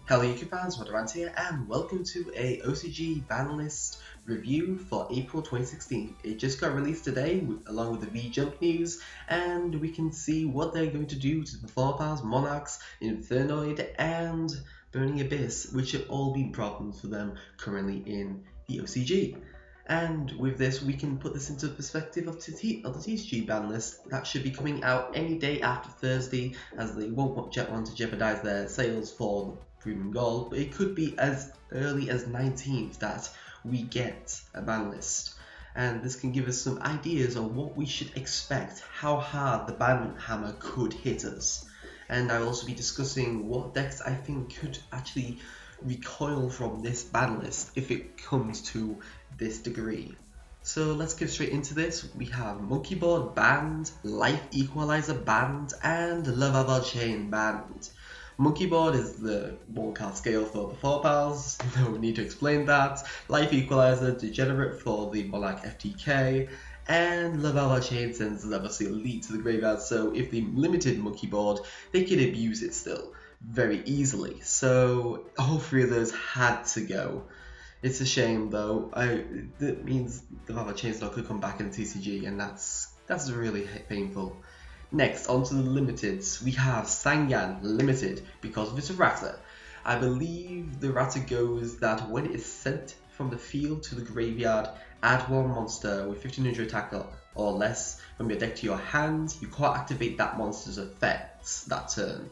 Hello YouTube fans, Magearna here, and welcome to a OCG Banlist review for April 2016. It just got released today along with the V-Jump news, and we can see what they're going to do to the Draco-Pals, Monarchs, Infernoid, and Burning Abyss, which have all been problems for them currently in the OCG. And with this, we can put this into perspective of the TCG Banlist that should be coming out any day after Thursday, as they won't want to jeopardize their sales for Premium Gold, but it could be as early as 19th that we get a ban list. And this can give us some ideas on what we should expect, how hard the ban hammer could hit us. And I'll also be discussing what decks I think could actually recoil from this ban list if it comes to this degree. So let's get straight into this. We have Monkey Board banned, Life Equalizer banned, and Lava Chain banned. Monkey Board is the one card scale for the Draco-Pals, no need to explain that. Life Equalizer, Degenerate for the Monarch FTK, and Lava Chain sends obviously Elite to the graveyard, so if they limited Monkey Board, they could abuse it still very easily. So all three of those had to go. It's a shame though. That means the Lava Chain's not going to come back in TCG, and that's really painful. Next, onto the limiteds, we have Sangan limited because of its errata. I believe the errata goes that when it is sent from the field to the graveyard, add one monster with 1500 attack or less from your deck to your hand. You can't activate that monster's effects that turn.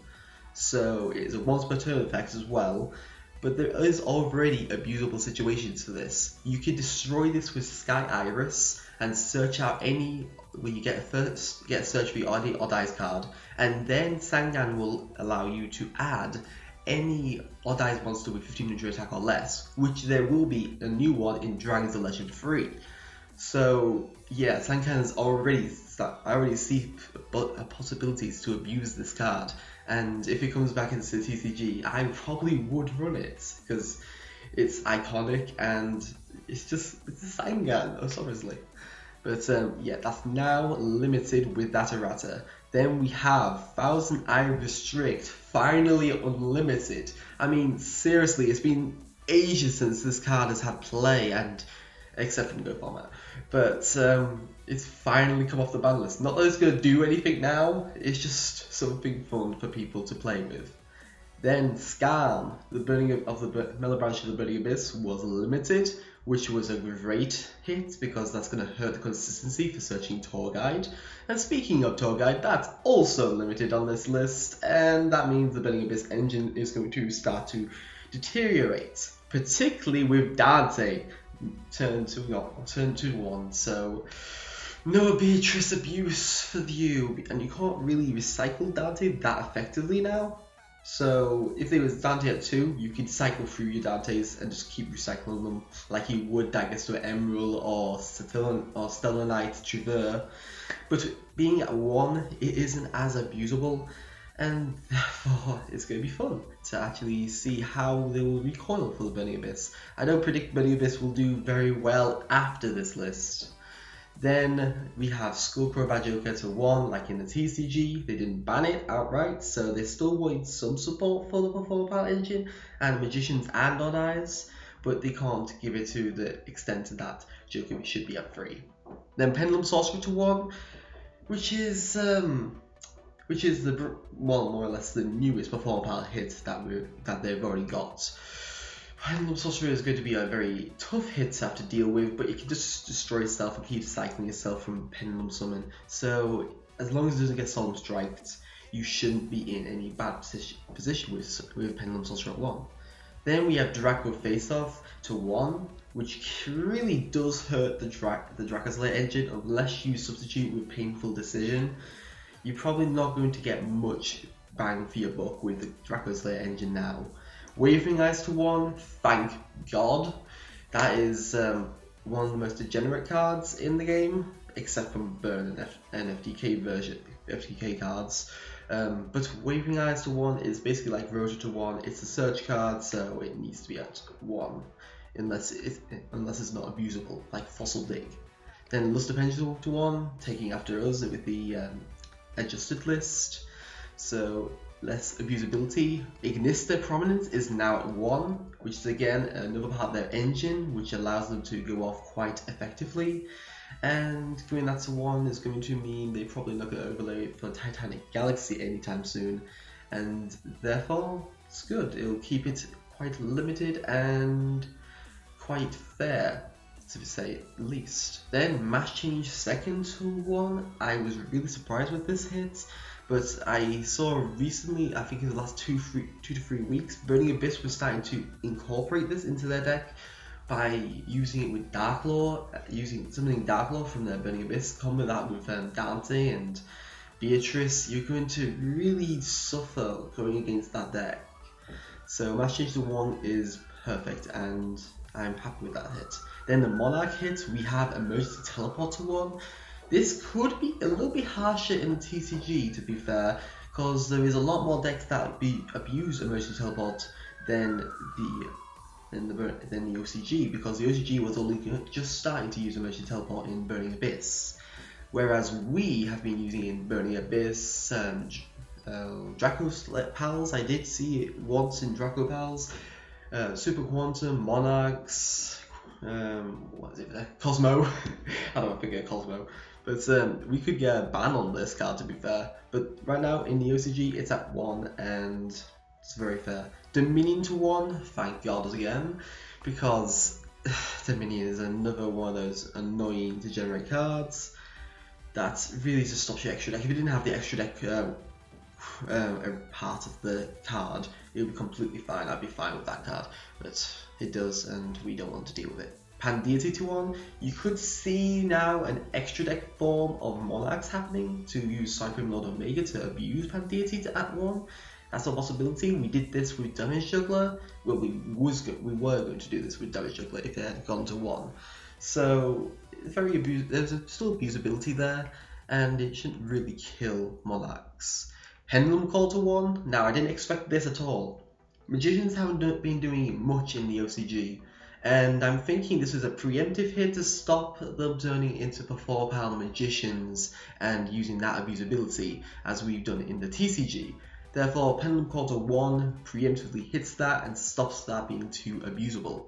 So it is a once per turn effect as well. But there is already abusable situations for this. You can destroy this with Sky Iris and search out any, when you get a search for your odd eyes card, and then Sangan will allow you to add any odd eyes monster with 1500 attack or less, which there will be a new one in Dragons of Legend 3. So yeah, Sangan is I already see possibilities to abuse this card, and if it comes back into TCG, I probably would run it because it's iconic and it's a Sangan, obviously. But yeah, that's now limited with that errata. Then we have Thousand Eye Restrict, finally unlimited. I mean, seriously, it's been ages since this card has had play, and except for the Go format. But it's finally come off the ban list. Not that it's going to do anything now, it's just something fun for people to play with. Then Scam, the burning of the Mellow Branch of the Burning Abyss, was limited, which was a great hit because that's going to hurt the consistency for searching Tour Guide. And speaking of Tour Guide, that's also limited on this list, and that means the Burning Abyss engine is going to start to deteriorate, particularly with Dante turn to 1. So no Beatrice abuse for you, and you can't really recycle Dante that effectively now. So if there was Dante at 2, you could cycle through your Dantes and just keep recycling them like you would Daggers to Emerald or Stellar Knight Trevor. But being at 1, it isn't as abusable, and therefore it's going to be fun to actually see how they will recoil for the Burning Abyss. I don't predict Burning Abyss will do very well after this list. Then we have Skullcrow Bad Joker to 1, like in the TCG. They didn't ban it outright, so they still want some support for the Draco-Pal engine and Magicians and Odd Eyes, but they can't give it to the extent that Joker should be at 3. Then Pendulum Sorcerer to 1, which is the more or less the newest Draco-Pal hit that they've already got. Pendulum Sorcerer is going to be a very tough hit to have to deal with, but you can just destroy yourself and keep cycling yourself from Pendulum Summon. So as long as it doesn't get Solemn Striked, you shouldn't be in any bad position with Pendulum Sorcerer at 1. Then we have Draco Face Off to 1, which really does hurt the Draco Slayer engine unless you substitute with Painful Decision. You're probably not going to get much bang for your buck with the Draco Slayer engine now. Wavering Eyes to 1, thank God. That is one of the most degenerate cards in the game, except from Burn and FTK cards. But Wavering Eyes to 1 is basically like Rotor to 1. It's a search card, so it needs to be at 1, unless it's not abusable, like Fossil Dig. Then Luster Pendulum to 1, taking after us with the adjusted list. So less abusability. Ignista Prominence is now at 1, which is again another part of their engine, which allows them to go off quite effectively. And going that to 1 is going to mean they're probably not going to overlay it for Titanic Galaxy anytime soon, and therefore it's good. It'll keep it quite limited and quite fair, to say at least. Then Mass Change second to 1. I was really surprised with this hit, but I saw recently, I think in the last 2 to 3 weeks, Burning Abyss was starting to incorporate this into their deck by using it with Dark Law, using something Dark Law from their Burning Abyss, combo that with Dante and Beatrice. You're going to really suffer going against that deck. So Mass Change to 1 is perfect, and I'm happy with that hit. Then the Monarch hit, we have Emergency Teleport to 1. This could be a little bit harsher in the TCG, to be fair, because there is a lot more decks that abuse Emergency Teleport than the OCG, because the OCG was only just starting to use Emergency Teleport in Burning Abyss, whereas we have been using it in Burning Abyss, Draco-Pals. I did see it once in Draco-Pals, Super Quantum, Monarchs, what is it there? Cosmo. I don't forget Cosmo. But we could get a ban on this card, to be fair. But right now in the OCG it's at 1, and it's very fair. Dominion to 1, thank God again, because Dominion is another one of those annoying to generate cards that really just stops your extra deck. If you didn't have the extra deck part of the card, it would be completely fine. I'd be fine with that card, but it does, and we don't want to deal with it. Pandeity to 1, you could see now an extra deck form of Monarchs happening to use Cyclone Lord Omega to abuse Pandeity at 1. That's a possibility. We did this with Damage Juggler. Well, we were going to do this with Damage Juggler if it had gone to 1. So there's still abusability there, and it shouldn't really kill Monarchs. Pendulum Call to 1. Now, I didn't expect this at all. Magicians haven't been doing much in the OCG, and I'm thinking this is a preemptive hit to stop them turning into the 4-pound Magicians and using that abusability as we've done in the TCG. Therefore, Pendulum Call to 1 preemptively hits that and stops that being too abusable.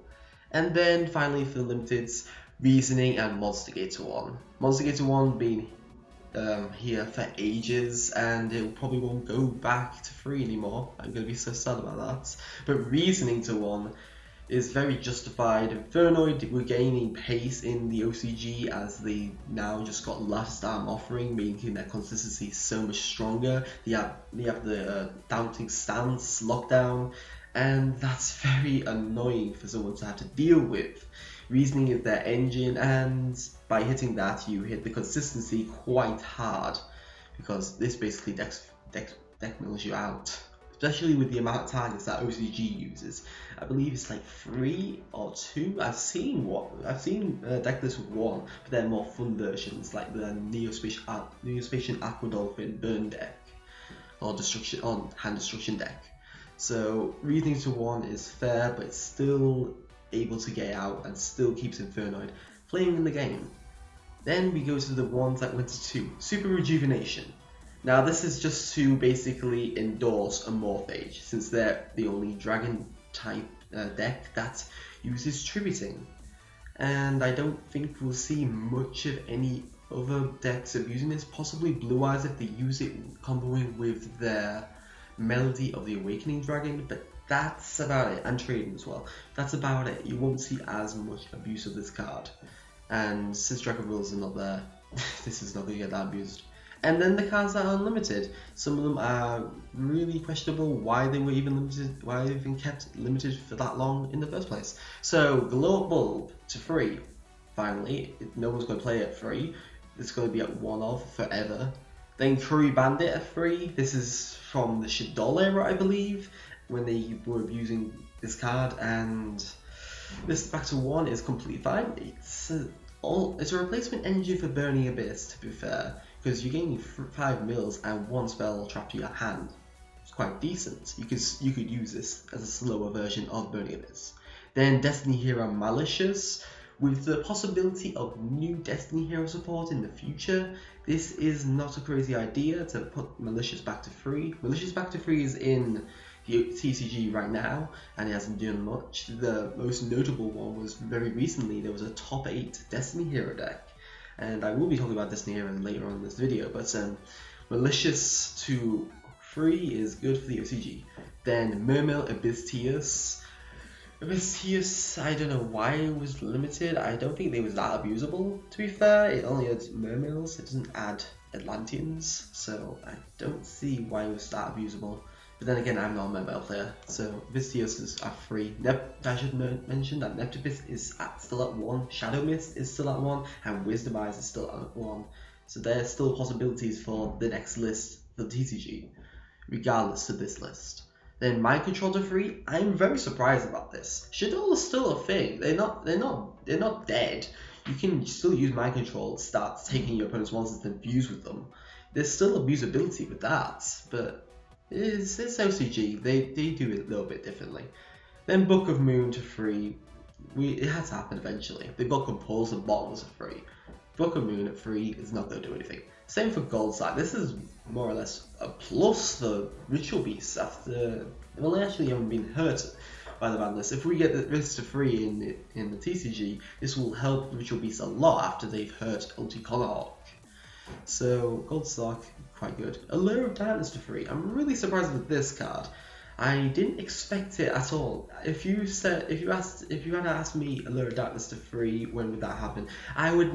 And then finally for the limiteds, Reasoning and Monster Gate to 1. Monster Gate to 1 being here for ages, and it probably won't go back to 3 anymore. I'm going to be so sad about that. But Reasoning to 1 is very justified. Infernoid were gaining pace in the OCG as they now just got Last Arm Offering, making their consistency so much stronger. They have the Doubting Stance lockdown, and that's very annoying for someone to have to deal with. Reasoning is their engine, and by hitting that you hit the consistency quite hard, because this basically deck mills you out, especially with the amount of targets that OCG uses. I believe it's like 3 or 2. I've seen deck lists with 1, but they're more fun versions, like the Neospatian Aqua Dolphin burn deck or hand destruction deck. So Reasoning to 1 is fair, but it's still able to get out and still keeps Infernoid playing in the game. Then we go to the ones that went to 2. Super Rejuvenation. Now this is just to basically endorse a Morphage, since they're the only dragon type deck that uses Tributing. And I don't think we'll see much of any other decks abusing this, possibly Blue Eyes if they use it comboing with their Melody of the Awakening Dragon, but that's about it, and Trading as well. That's about it. You won't see as much abuse of this card. And since Dragon Rules are not there, this is not going to get that abused. And then the cards that are unlimited. Some of them are really questionable why they were even limited, why they've been kept limited for that long in the first place. So, Glow Up Bulb to 3. Finally, no one's going to play it at 3. It's going to be at 1 of forever. Then Curry Bandit at 3. This is from the Shaddoll era, I believe, when they were abusing this card, and this back to 1 is completely fine. It's a replacement engine for Burning Abyss, to be fair, because you're getting 5 mils and 1 spell trapped to your hand. It's quite decent. You could use this as a slower version of Burning Abyss. Then Destiny Hero Malicious, With the possibility of new Destiny Hero support in the future, this is not a crazy idea to put Malicious back to free. Malicious back to free is in the TCG right now, and it hasn't done much. The most notable one was very recently, there was a top 8 Destiny Hero deck, and I will be talking about Destiny Hero later on in this video, but Malicious to free is good for the OCG. Then Mermail Abyss I don't know why it was limited. I don't think they was that abusable, to be fair. It only adds Mermails, it doesn't add Atlanteans, so I don't see why it was that abusable. But then again, I'm not a Mermail player, so Abyss are free. I should mention that Neptibus is still at 1, Shadow Mist is still at 1, and Wisdom Eyes is still at 1. So there's still possibilities for the next list for TCG, regardless of this list. Then Mind Control to free. I'm very surprised about this. Shadow is still a thing. They're not dead. You can still use Mind Control, start taking your opponent's monsters and fuse with them. There's still abusability with that, but it's OCG. They do it a little bit differently. Then Book of Moon to free. It has to happen eventually. They've got Compulse and Bottomless at free. Book of Moon at free is not going to do anything. Same for Gold Side. This is more or less a plus the Ritual Beasts after, well, they actually haven't been hurt by the Banlist. If we get this to free in the TCG, this will help Ritual Beasts a lot after they've hurt Ulti Collarhawk. So Gold Stock, quite good. Allure of Darkness to free. I'm really surprised with this card. I didn't expect it at all. If you had asked me Allure of Darkness to free, when would that happen? I would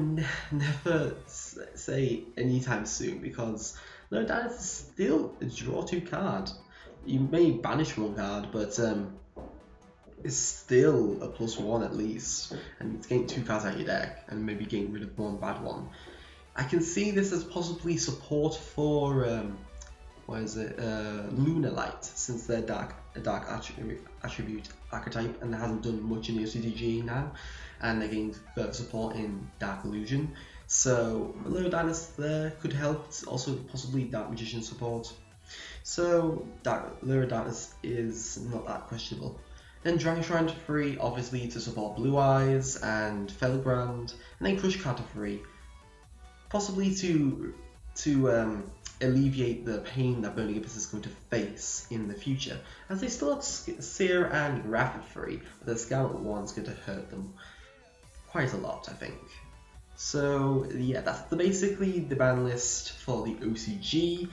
never say anytime soon, because Allure of Darkness is still a draw 2 card. You may banish 1 card, but it's still a +1 at least, and it's getting 2 cards out of your deck, and maybe getting rid of 1 bad one. I can see this as possibly support for Lunar Light, since they're a dark attribute archetype and hasn't done much in the OCG now, and they're getting further support in Dark Illusion. So Allure of Darkness there could help. Also possibly Dark Magician support. So Allure of Darkness is not that questionable. Then Dragon Shrine to free, obviously to support Blue Eyes and Felgrand, and then Crush Card to free, possibly to alleviate the pain that Burning Abyss is going to face in the future, as they still have Seer and Graph at free, but the Scout 1 is going to hurt them quite a lot, I think. So yeah, that's basically the ban list for the OCG.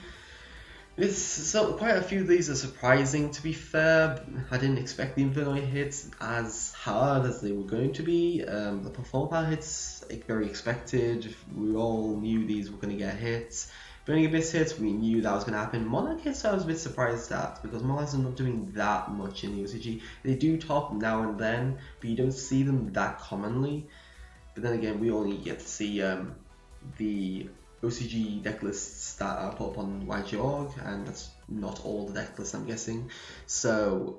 So quite a few of these are surprising, to be fair. I didn't expect the Infernoid hits as hard as they were going to be. The Perform Power hits, very expected. We all knew these were going to get hits. Burning Abyss hits, we knew that was going to happen. Monarch hits, I was a bit surprised at, because Monarchs are not doing that much in the OCG. They do top now and then, but you don't see them that commonly. But then again, we only get to see the OCG deck lists that are put up on YgoPro, and that's not all the deck lists, I'm guessing. So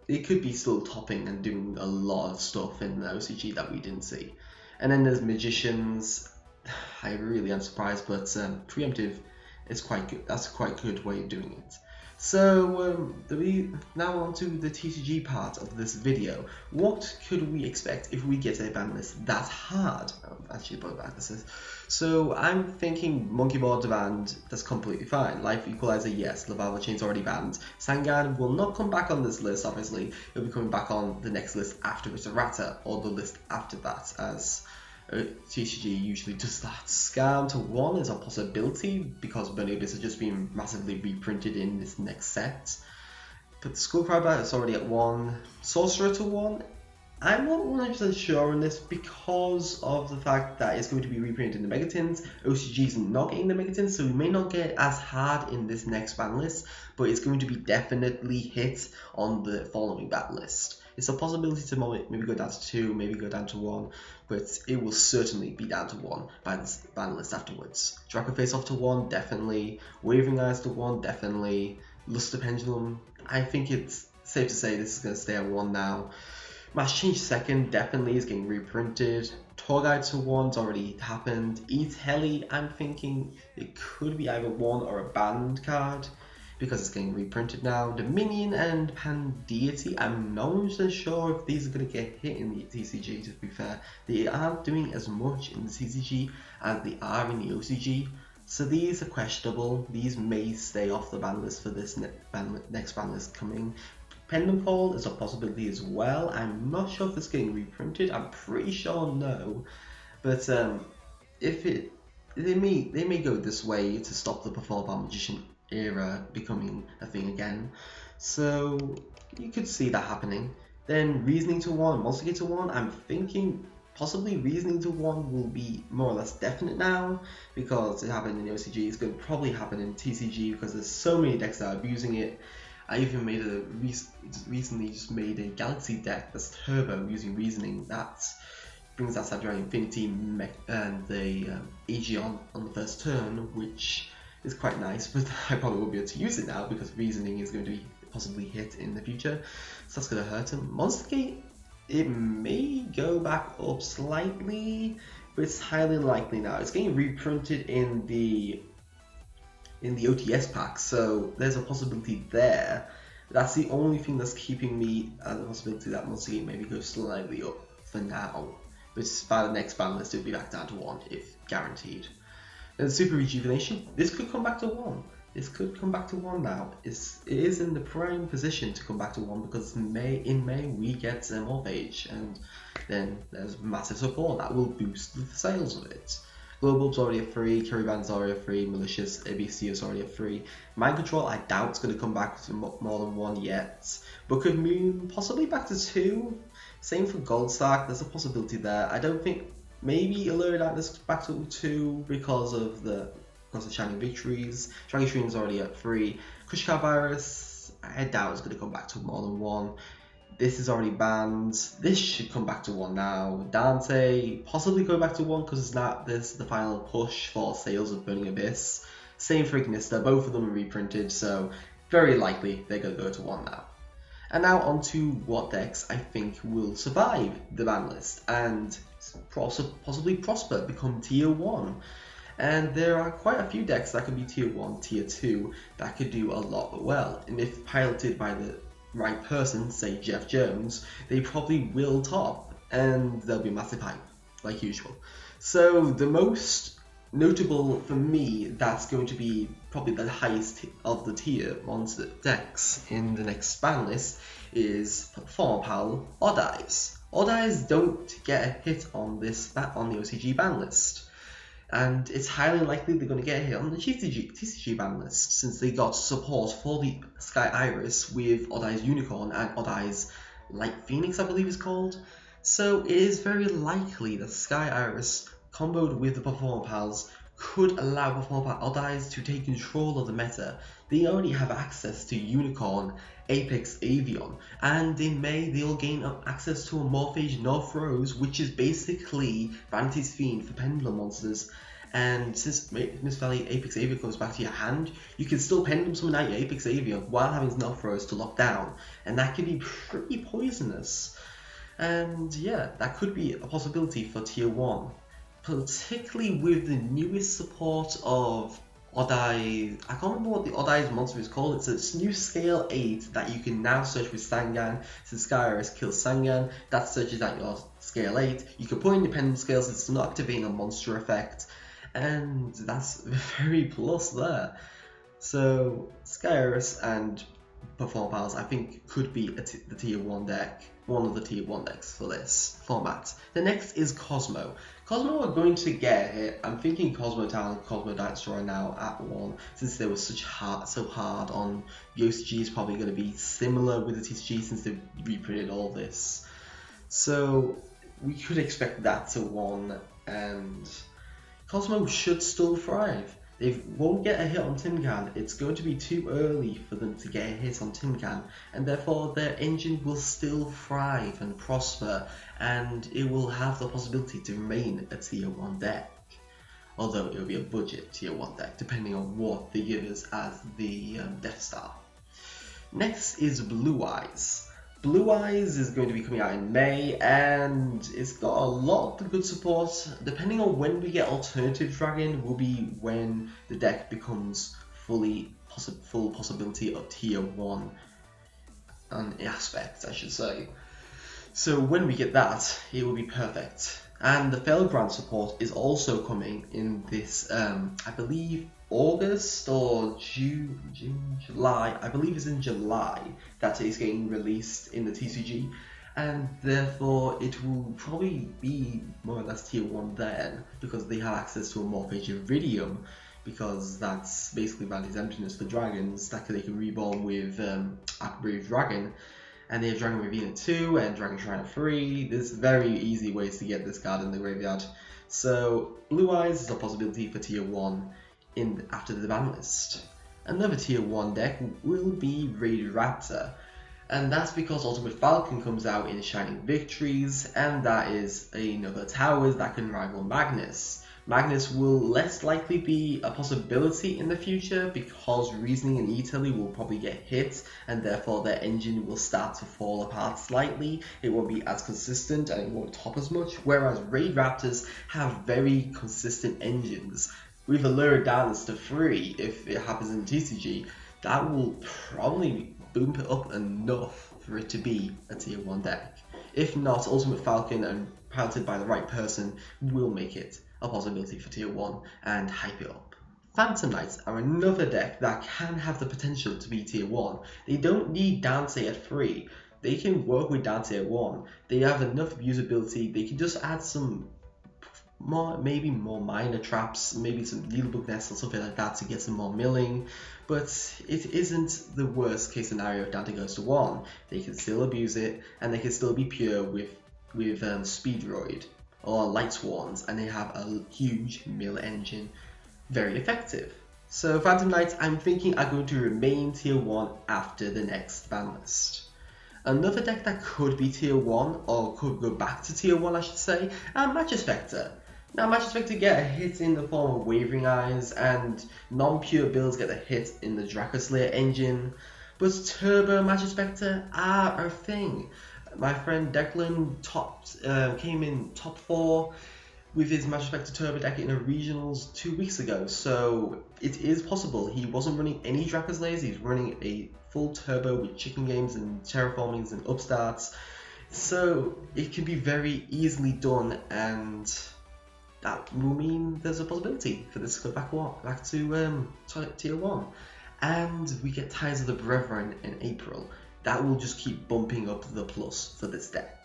it could be still topping and doing a lot of stuff in the OCG that we didn't see. And then there's Magicians. I really am surprised, but Preemptive is quite good. That's a quite good way of doing it. So now on to the TCG part of this video. What could we expect if we get a ban list that hard? Actually, put it back. This is. So I'm thinking Monkey Board banned. That's completely fine. Life Equalizer, yes. Lavalva Chain's already banned. Sangan will not come back on this list. Obviously, it'll be coming back on the next list after Rata, or the list after that, as TCG usually does that. Scam to 1 is a possibility, because Burning Abyss has just been massively reprinted in this next set. But the Skullcrabber is already at 1. Sorcerer to 1, I'm not 100% sure on this, because of the fact that it's going to be reprinted in the Megatins. OCG is not getting the Megatins, so we may not get as hard in this next ban list, but it's going to be definitely hit on the following ban list. It's a possibility to maybe go down to 2, maybe go down to 1, but it will certainly be down to 1 by this ban list afterwards. Draco Face Off to 1, definitely. Wavering Eyes to 1, definitely. Luster Pendulum, I think it's safe to say this is going to stay at 1 now. Mass Change 2nd definitely is getting reprinted. Tour Guide to 1's already happened. Eat Heli, I'm thinking it could be either 1 or a banned card. because it's getting reprinted now. Dominion and Pandeity, I'm not 100% sure if these are going to get hit in the TCG, to be fair. They aren't doing as much in the TCG as they are in the OCG, so these are questionable. These may stay off the ban list for this next ban list coming. Pendulum Fall is a possibility as well. I'm not sure if it's getting reprinted, I'm pretty sure no, but if they may go this way to stop the Performable Magician era becoming a thing again, so you could see that happening. Then Reasoning to 1, Monster Gate to 1, I'm thinking possibly Reasoning to 1 will be more or less definite now, because it happened in the OCG, it's going to probably happen in TCG because there's so many decks that are abusing it. I even recently just made a Galaxy deck that's turbo using Reasoning that brings out Sagittarian Infinity and the Aegeon on the first turn, which is quite nice, but I probably won't be able to use it now because Reasoning is going to be possibly hit in the future, so that's going to hurt him. Monster Gate, it may go back up slightly, but it's highly unlikely now. It's getting reprinted in the OTS pack, so there's a possibility there. That's the only thing that's keeping me at the possibility that Monster Gate maybe goes slightly up for now. But by the next ban list, it'll be back down to 1, if guaranteed. Then Super Rejuvenation, this could come back to 1. This could come back to 1 now. It is in the prime position to come back to 1 because in May we get Morphage, and then there's massive support that will boost the sales of it. Global's already a free, Kerrigan's already a free, Malicious, ABC is already a free. Mind Control, I doubt it's going to come back to more than 1 yet. Book of Moon, possibly back to 2. Same for Goldstack, there's a possibility there. I don't think, maybe Allure Atlas back to 2 because of Shining Victories. Dragon Stream is already at 3. Kushka Virus, I doubt it's going to come back to more than 1. This is already banned. This should come back to 1 now. Dante, possibly go back to 1 because this is the final push for sales of Burning Abyss. Same for Ignista, both of them are reprinted, so very likely they're going to go to 1 now. And now on to what decks I think will survive the ban list and possibly prosper, become tier 1. And there are quite a few decks that could be tier 1, tier 2 that could do a lot well. And if piloted by the right person, say Jeff Jones, they probably will top, and there'll be a massive hype, like usual. So the most notable for me, that's going to be probably the highest of the tier monster decks in the next ban list, is Performable Odd Eyes. Odd Eyes don't get a hit on the OCG ban list, and it's highly unlikely they're going to get a hit on the TCG ban list, since they got support for the Sky Iris with Odd Eyes Unicorn and Odd Eyes Light Phoenix, I believe it's called. So it is very likely that Sky Iris comboed with the Performapals could allow Performapal Odd Eyes to take control of the meta. They already have access to Unicorn, Apex Avion, and they'll gain access to a Morphage North Rose, which is basically Vanity's Fiend for Pendulum monsters. And since Miss Valley Apex Avion goes back to your hand, you can still Pendulum summon out your Apex Avion while having North Rose to lock down, and that can be pretty poisonous. And yeah, that could be a possibility for tier 1, particularly with the newest support of Odd Eyes. I can't remember what the Odd Eyes monster is called. It's a new scale 8 that you can now search with Sangan. Since Sky Iris kills Sangan, that searches at your scale 8. You can put independent scales, it's not activating a monster effect, and that's very plus there. So Sky Iris and Performapals, I think, could be the tier 1 deck, one of the tier 1 decks for this format. The next is Cosmo. Cosmo are going to get a hit. I'm thinking Cosmo Town and Cosmo Dinosaur are now at 1, since they were so hard on the OCG. Is probably going to be similar with the TCG since they've reprinted all this. So we could expect that to 1, and Cosmo should still thrive. They won't get a hit on Tin Can. It's going to be too early for them to get a hit on Tin Can, and therefore their engine will still thrive and prosper, and it will have the possibility to remain a tier 1 deck. Although it will be a budget tier 1 deck, depending on what they give us as the Death Star. Next is Blue Eyes. Blue Eyes is going to be coming out in May, and it's got a lot of good support. Depending on when we get Alternative Dragon will be when the deck becomes fully full possibility of tier 1 aspect, I should say. So when we get that, it will be perfect. And the Failground support is also coming in this, I believe, August or July. I believe it's in July that it's getting released in the TCG, and therefore it will probably be more or less tier 1 then, because they have access to a Morphage Iridium, because that's basically Valley's Emptiness for dragons that they can reborn with Brave Dragon. And they have Dragon Ravina 2 and Dragon Shrine 3. There's very easy ways to get this card in the graveyard. So Blue Eyes is a possibility for tier 1 after the ban list. Another tier 1 deck will be Raid Raptor. And that's because Ultimate Falcon comes out in Shining Victories, and that is another Towers that can rival Magnus. Magnus will less likely be a possibility in the future because Reasoning and E-Telly will probably get hit, and therefore their engine will start to fall apart slightly. It won't be as consistent and it won't top as much, whereas Raid Raptors have very consistent engines. With a lower balance to 3, if it happens in TCG, that will probably bump it up enough for it to be a tier 1 deck. If not, Ultimate Falcon and piloted by the right person will make it a possibility for tier 1 and hype it up. Phantom Knights are another deck that can have the potential to be tier 1. They don't need Dante at 3. They can work with Dante at 1. They have enough usability. They can just add some maybe more minor traps, maybe some Needlebook Nest or something like that to get some more milling. But it isn't the worst case scenario if Dante goes to 1. They can still abuse it, and they can still be pure with Speedroid or Light Swans, and they have a huge mill engine. Very effective. So Phantom Knights, I'm thinking, are going to remain tier 1 after the next ban list. Another deck that could be tier 1, or could go back to tier 1 I should say, Magic Spectre. Now Magic Spectre get a hit in the form of Wavering Eyes, and non-pure builds get a hit in the Draco Slayer engine, but Turbo Magic Spectre are a thing. My friend Declan came in top 4 with his Magic Spectre Turbo deck in a regionals 2 weeks ago, so it is possible. He wasn't running any Draco Slayers, he's running a full Turbo with chicken games and terraformings and upstarts, so it can be very easily done, and that will mean there's a possibility for this to go back to tier 1. And we get Ties of the Brethren in April. That will just keep bumping up the plus for this deck.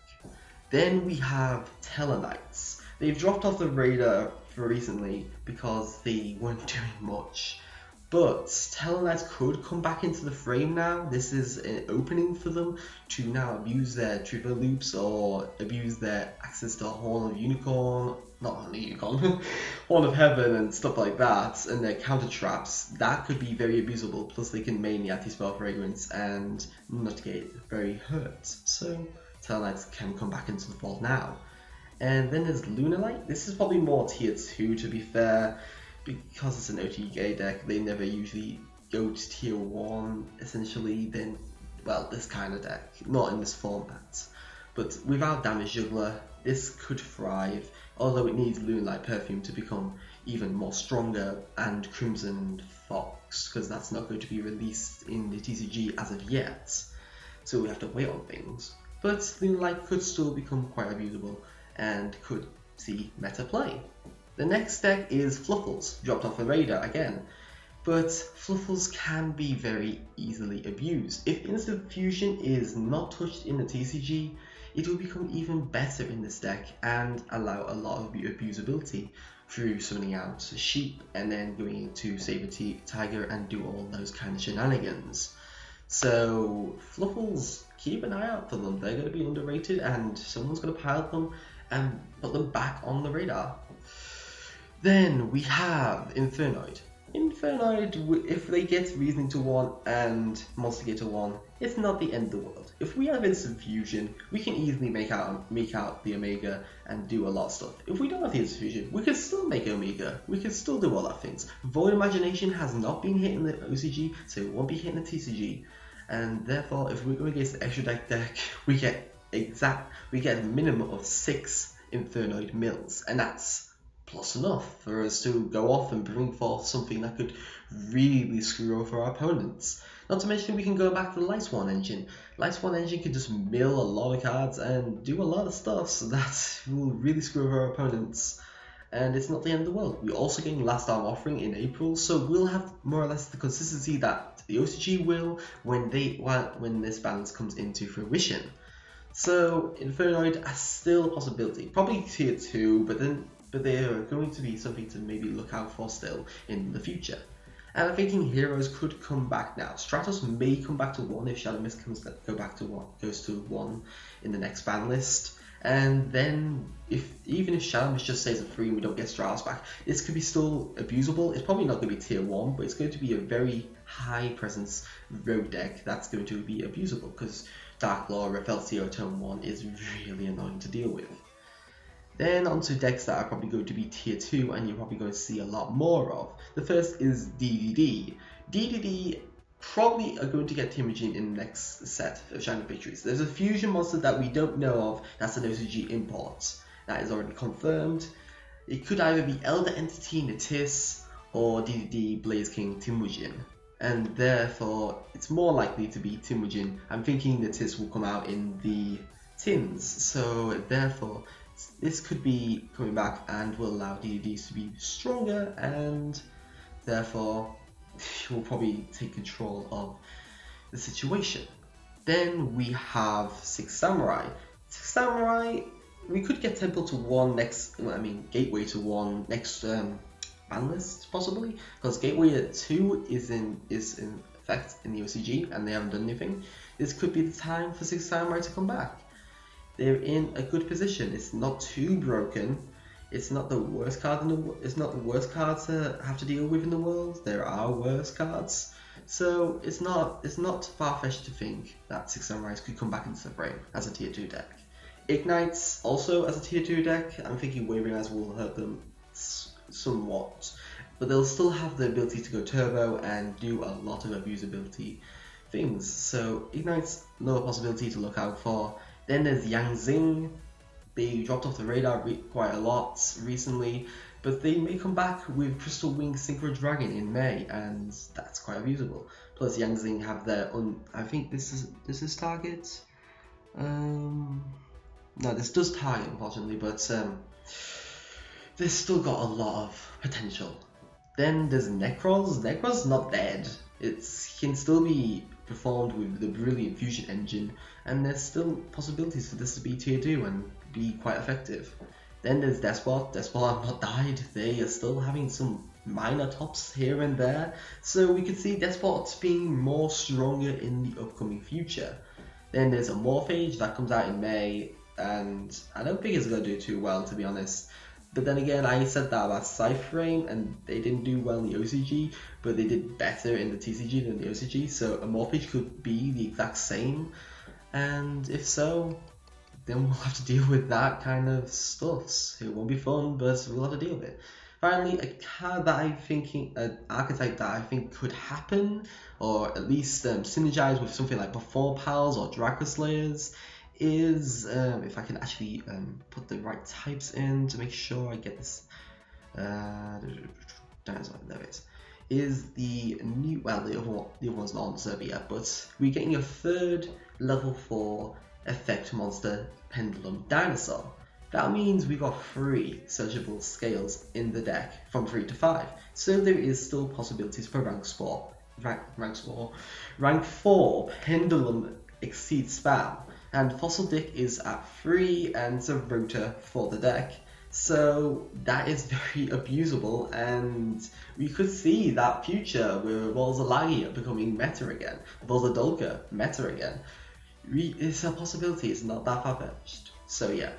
Then we have Tellarknights. They've dropped off the radar for recently because they weren't doing much. But Tellarknights could come back into the frame now. This is an opening for them to now abuse their trigger loops or abuse their access to Horn of Unicorn, not Horn of Unicorn, Horn of Heaven and stuff like that, and their counter traps. That could be very abusable, plus they can main the anti-spell fragrance and not get very hurt. So Tellarknights can come back into the fold now. And then there's Lunalight. This is probably more tier 2 to be fair. Because it's an OTG deck, they never usually go to tier 1, essentially, then, well, this kind of deck, not in this format. But without Damage Juggler, this could thrive, although it needs Lunalight Perfume to become even more stronger, and Crimson Fox, because that's not going to be released in the TCG as of yet. So we have to wait on things. But Lunalight could still become quite abusable, and could see meta play. The next deck is Fluffles, dropped off the radar again, but Fluffles can be very easily abused. If Instant Fusion is not touched in the TCG, it will become even better in this deck and allow a lot of abusability through summoning out Sheep and then going into Saber Tiger and do all those kind of shenanigans. So Fluffles, keep an eye out for them. They're going to be underrated and someone's going to pilot them and put them back on the radar. Then we have Infernoid. Infernoid, if they get Reasoning to 1 and Monster Gear to 1, it's not the end of the world. If we have Instant Fusion, we can easily make out the Omega and do a lot of stuff. If we don't have the Instant Fusion, we can still make Omega. We can still do all our things. Void Imagination has not been hit in the OCG, so it won't be hit in the TCG. And therefore, if we're going against the extra deck, we get a minimum of 6 Infernoid mills, and that's plus enough for us to go off and bring forth something that could really screw over our opponents. Not to mention we can go back to the Light Swan engine. Light Swan engine can just mill a lot of cards and do a lot of stuff, so that will really screw over our opponents. And it's not the end of the world. We're also getting Last Arm Offering in April, so we'll have more or less the consistency that the OCG will when this balance comes into fruition. So Infernoid is still a possibility, probably tier 2, but they are going to be something to maybe look out for still in the future. And I'm thinking heroes could come back now. Stratos may come back to 1 if Shadow Mist goes to 1 in the next ban list. And then even if Shadow Mist just stays at 3 and we don't get Stratos back, this could be still abusable. It's probably not going to be tier 1, but it's going to be a very high presence rogue deck that's going to be abusable, because Dark Law, Refeltio, Tone 1 is really annoying to deal with. Then onto decks that are probably going to be tier 2 and you're probably going to see a lot more of. The first is DDD. DDD probably are going to get Timujin in the next set of Shining Victories. There's a fusion monster that we don't know of that's an OCG import. That is already confirmed. It could either be Elder Entity Natis or DDD Blaze King Timujin. And therefore, it's more likely to be Timujin. I'm thinking Natis will come out in the tins. So therefore, this could be coming back and will allow DDDs to be stronger, and therefore will probably take control of the situation. Then we have 6 Samurai. 6 Samurai, we could get Temple to 1 next, Gateway to 1 next ban list possibly, because Gateway 2 is in effect in the OCG and they haven't done anything. This could be the time for 6 Samurai to come back. They're in a good position. It's not too broken. It's not the worst card it's not the worst card to have to deal with in the world. There are worse cards, so it's not far-fetched to think that 6 Samurais could come back into the frame as a tier 2 deck. Ignites also as a tier 2 deck. I'm thinking Waving Eyes will hurt them somewhat, but they'll still have the ability to go turbo and do a lot of abusability things. So Ignite's another possibility to look out for. Then there's Yang Xing. They dropped off the radar quite a lot recently, but they may come back with Crystal Wing Synchro Dragon in May, and that's quite abusable. Plus Yang Xing have their I think this is target. No, this does target unfortunately, but they've still got a lot of potential. Then there's Necros. Necros not dead. It can still be performed with the brilliant fusion engine, and there's still possibilities for this to be tier 2 and be quite effective. Then there's Despot. Despot have not died. They are still having some minor tops here and there, so we could see Despots being more stronger in the upcoming future. Then there's a Morphage that comes out in May, and I don't think it's going to do too well, to be honest. But then again, I said that about Cypherame, and they didn't do well in the OCG, but they did better in the TCG than the OCG, so a Morphage could be the exact same, and if so, then we'll have to deal with that kind of stuff. It won't be fun, but we'll have to deal with it. Finally, a card that I'm thinking, an archetype that I think could happen, or at least synergize with something like Draco-Pals or Draco-Slayers, is, if I can actually put the right types in to make sure I get this, there it is the new, well, the other one's not on the server yet, but we're getting a 3rd level 4 effect monster, Pendulum Dinosaur. That means we got 3 searchable scales in the deck from 3 to 5, so there is still possibilities for rank 4 Pendulum Exceed Spam. And Fossil Dick is at 3 and it's a rotor for the deck. So that is very abusable, and we could see that future with Volzalagia becoming meta again, Volzadolka meta again. It's a possibility, it's not that far-fetched. So yeah,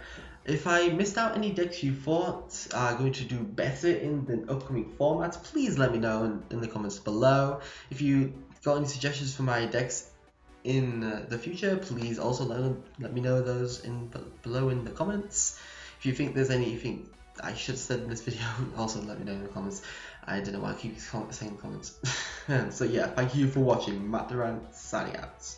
if I missed out any decks you thought are going to do better in the upcoming formats, please let me know in the comments below. If you got any suggestions for my decks in the future, please also let me know those below in the comments. If you think there's anything I should have said in this video, also let me know in the comments. I don't know why I keep saying comments. So yeah, thank you for watching. Matt Durant signing out.